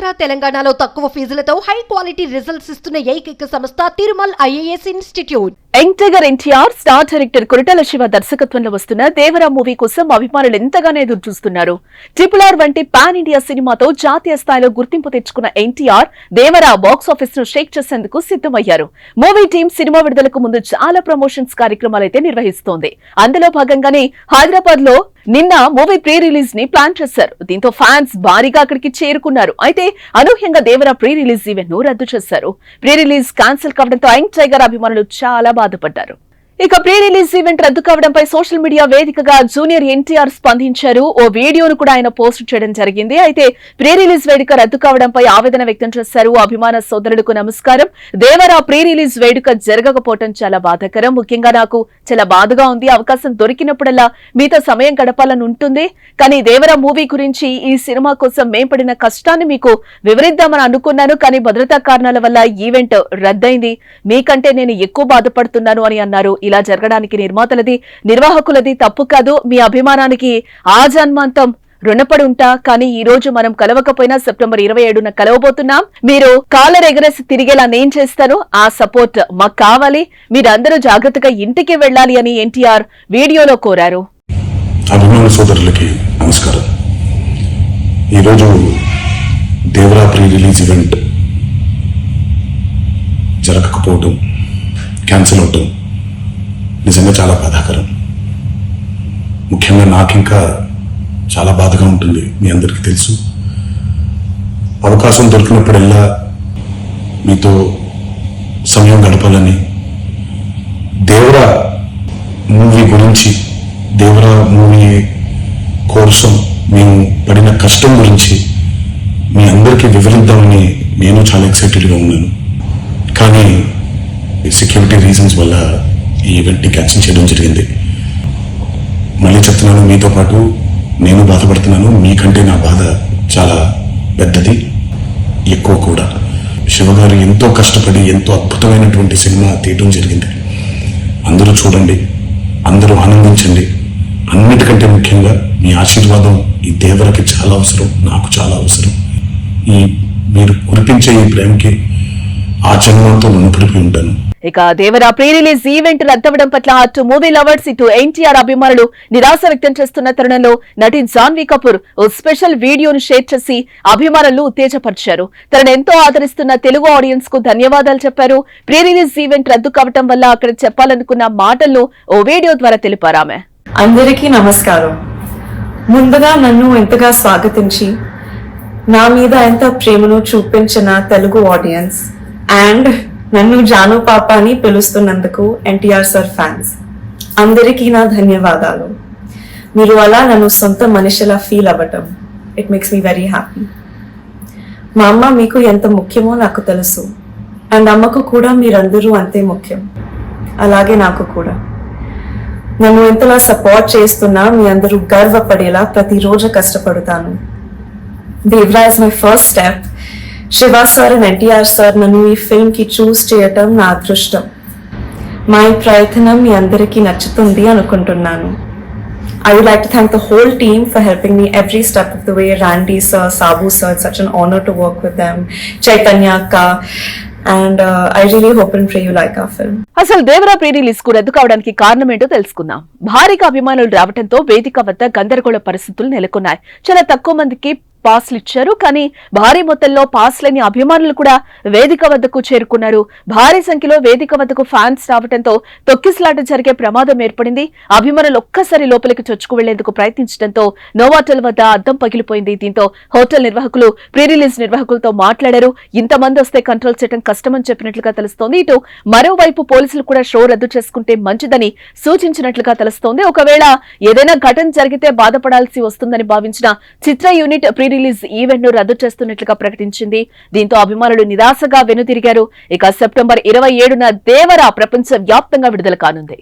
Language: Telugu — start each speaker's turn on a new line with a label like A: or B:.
A: ఆంధ్ర తెలంగాణలో తక్కువ ఫీజులతో హై క్వాలిటీ రిజల్ట్స్ ఇస్తున్న ఏకైక సంస్థ Tirumal IAS institute.
B: Young tiger NTR star director Koratala Siva దర్శకత్వంలో వస్తున్న దేవరా మూవీ కోసం అభిమానులు ఎంతగానో ఎదురు చూస్తున్నారు. RRR వంటి పాన్ ఇండియా సినిమాతో జాతీయ స్థాయిలో గుర్తింపు తెచ్చుకున్న ఎన్టీఆర్ దేవరా బాక్సాఫీస్ ను షేక్ చేసేందుకు సిద్ధమయ్యారు. మూవీ టీం సినిమా విడుదలకు ముందు చాలా ప్రమోషన్స్ కార్యక్రమాలైతే నిర్వహిస్తోంది. అందులో భాగంగానే హైదరాబాద్ లో నిన్న మూవీ ప్రీ రిలీజ్ ని ప్లాన్ చేశారు. దీంతో ఫ్యాన్స్ భారీగా అక్కడికి చేరుకున్నారు. అయితే అనూహ్యంగా దేవరా ప్రీ రిలీజ్ ఈవెంట్ ను రద్దు చేశారు. ప్రీ రిలీజ్ క్యాన్సిల్ కావడంతో యంగ్ టైగర్ అభిమానులు చాలా బాధపడ్డారు. ఇక ప్రీ రిలీజ్ ఈవెంట్ రద్దు కావడంపై సోషల్ మీడియా వేదికగా జూనియర్ ఎన్టీఆర్ స్పందించారు. ఓ వీడియోను కూడా ఆయన పోస్ట్ చేయడం జరిగింది. అయితే ప్రీ రిలీజ్ వేడుక రద్దు కావడంపై ఆవేదన వ్యక్తం చేశారు. అభిమాన సోదరులకు నమస్కారం. దేవరా ప్రీ రిలీజ్ వేడుక జరగకపోవడం చాలా బాధాకరం. ముఖ్యంగా నాకు చాలా బాధగా ఉంది. అవకాశం దొరికినప్పుడల్లా మీతో సమయం గడపాలని ఉంటుంది. కానీ దేవరా మూవీ గురించి, ఈ సినిమా కోసం మేం పడిన కష్టాన్ని మీకు వివరిద్దామని అనుకున్నాను. కానీ భద్రతా కారణాల వల్ల ఈవెంట్ రద్దయింది. మీకంటే నేను ఎక్కువ బాధపడుతున్నాను అని అన్నారు. ఇలా జరగడానికి నిర్మాతలది, నిర్వాహకులది తప్పు కాదు. మీ అభిమానానికి ఆ జన్మాంతం రుణపడి ఉంటా. కానీ ఈ రోజు మనం కలవకపోయినా సెప్టెంబర్ 27న కలవబోతున్నాం. మీరు కాలర్ ఎగరేసి తిరిగేలా నేను చేస్తాను. ఆ సపోర్ట్ మాకు కావాలి. మీరందరూ జాగ్రత్తగా ఇంటికి వెళ్లాలి అని ఎన్టీఆర్ వీడియోలో కోరారు.
C: అభిమాన సోదరులకి నమస్కారం. ఈరోజు దేవరా ప్రీ రిలీజ్ ఈవెంట్ జరగకపోవడం, క్యాన్సిల్ అవటం నిజంగా చాలా బాధాకరం. ముఖ్యంగా నాకు ఇంకా చాలా బాధగా ఉంటుంది. మీ అందరికీ తెలుసు, అవకాశం దొరికినప్పుడల్లా మీతో సమయం గడపాలని, దేవరా మూవీ గురించి, దేవరా మూవీ కోసం మేము పడిన కష్టం గురించి మీ అందరికీ వివరిద్దామని నేను చాలా ఎక్సైటెడ్గా ఉన్నాను. కానీ సెక్యూరిటీ రీజన్స్ వల్ల ఈ ఈవెంట్ని క్యాన్సిల్ చేయడం జరిగింది. మళ్ళీ చెప్తున్నాను, మీతో పాటు నేను బాధపడుతున్నాను. మీకంటే నా బాధ చాలా పెద్దది, ఎక్కువ కూడా. శివగారు ఎంతో కష్టపడి ఎంతో అద్భుతమైనటువంటి సినిమా తీయడం జరిగింది. అందరూ చూడండి, అందరూ ఆనందించండి. అన్నిటికంటే ముఖ్యంగా మీ ఆశీర్వాదం ఈ దేవరకి చాలా అవసరం, నాకు చాలా అవసరం. ఈ మీరు కురిపించే ఈ ప్రేమకి ఆ జన్మంతో రుణపడిపోయి ఉంటాను.
B: ఇక దేవరా ప్రీ రిలీజ్ ఈవెంట్ రద్దవడం పట్ల అటు మూవీ లవర్స్, ఇటు ఎన్టీఆర్ అభిమానులు నిరాశ వ్యక్తం చేస్తున్న తరుణంలో నటి జాన్వీ కపూర్ ఓ స్పెషల్ వీడియోను షేర్ చేసి అభిమానులు ఉత్తేజపరిచారు. తనను ఎంతో ఆదరిస్తున్న తెలుగు ఆడియన్స్ కు ధన్యవాదాలు చెప్పారు. ప్రీ రిలీజ్ ఈవెంట్ రద్దు కావటం వల్ల అక్కడ చెప్పాలనుకున్న మాటలను ఓ వీడియో ద్వారా తెలిపారు ఆమె.
D: అందరికీ నమస్కారం. ముందుగా నన్ను ఎంతగా స్వాగతించి నా మీద ఎంత ప్రేమను చూపించిన తెలుగు ఆడియన్స్ అండ్ నన్ను జాను పాప అని పిలుస్తున్నందుకు ఎన్టీఆర్ సార్ ఫ్యాన్స్ అందరికీ నా ధన్యవాదాలు. మీరు అలా నన్ను సొంత మనిషిలా ఫీల్ అవ్వటం, it makes me very happy. మా అమ్మ మీకు ఎంత ముఖ్యమో నాకు తెలుసు. అండ్ అమ్మకు కూడా మీరందరూ అంతే ముఖ్యం. అలాగే నాకు కూడా. నన్ను ఎంతలా సపోర్ట్ చేస్తున్నా మీ అందరూ గర్వపడేలా ప్రతిరోజు కష్టపడతాను. Devara is my first step. Siva sir and NTR sir నన్ను ఈ ఫిల్మ్ కి చూస్ చేయటం నా అదృష్టం. మా ఈ ప్రయత్నం మీ అందరికీ నచ్చుతుంది అనుకుంటున్నాను. I would like to thank the whole team for helping me every step of the way. Randy sir, Sabu sir, it's such an honor to work with them. Chaitanya Akka, and I really hope and pray you like our film.
B: అసలు దేవరా ప్రీ రిలీజ్ కు రద్దు కావడానికి కారణం ఏంటో తెలుసుకుందాం. భారీగా అభిమానులు రావడంతో వేదిక వద్ద గందరగోళ పరిస్థితులు నెలకొన్నాయి. చాలా తక్కువ మందికి పాస్లు ఇచ్చారు. కానీ భారీ మొత్తంలో పాస్లని అభిమానులు కూడా వేదిక వద్దకు చేరుకున్నారు. భారీ సంఖ్యలో వేదిక వద్దకు ఫ్యాన్స్ రావడంతో తొక్కిసలాట జరిగే ప్రమాదం ఏర్పడింది. అభిమానులు ఒక్కసారి లోపలికి చొచ్చుకు వెళ్లేందుకు ప్రయత్నించడంతో నోవాటల్ వద్ద అద్దం పగిలిపోయింది. దీంతో హోటల్ నిర్వాహకులు ప్రీ రిలీజ్ నిర్వాహకులతో మాట్లాడారు. ఇంతమంది వస్తే కంట్రోల్ చేయడం కష్టమని చెప్పినట్లుగా తెలుస్తోంది. ఇటు మరోవైపు పోలీసులు కూడా షో రద్దు చేసుకుంటే మంచిదని సూచించినట్లుగా తెలుస్తోంది. ఒకవేళ ఏదైనా ఘటన జరిగితే బాధపడాల్సి వస్తుందని భావించిన చిత్ర యూనిట్ ప్రీ రిలీజ్ ఈవెంట్ ను రద్దు చేస్తున్నట్లుగా ప్రకటించింది. దీంతో అభిమానులు నిరాశగా వెనుతిరిగారు. ఇక సెప్టెంబర్ 27న దేవరా ప్రపంచ వ్యాప్తంగా విడుదల కానుంది.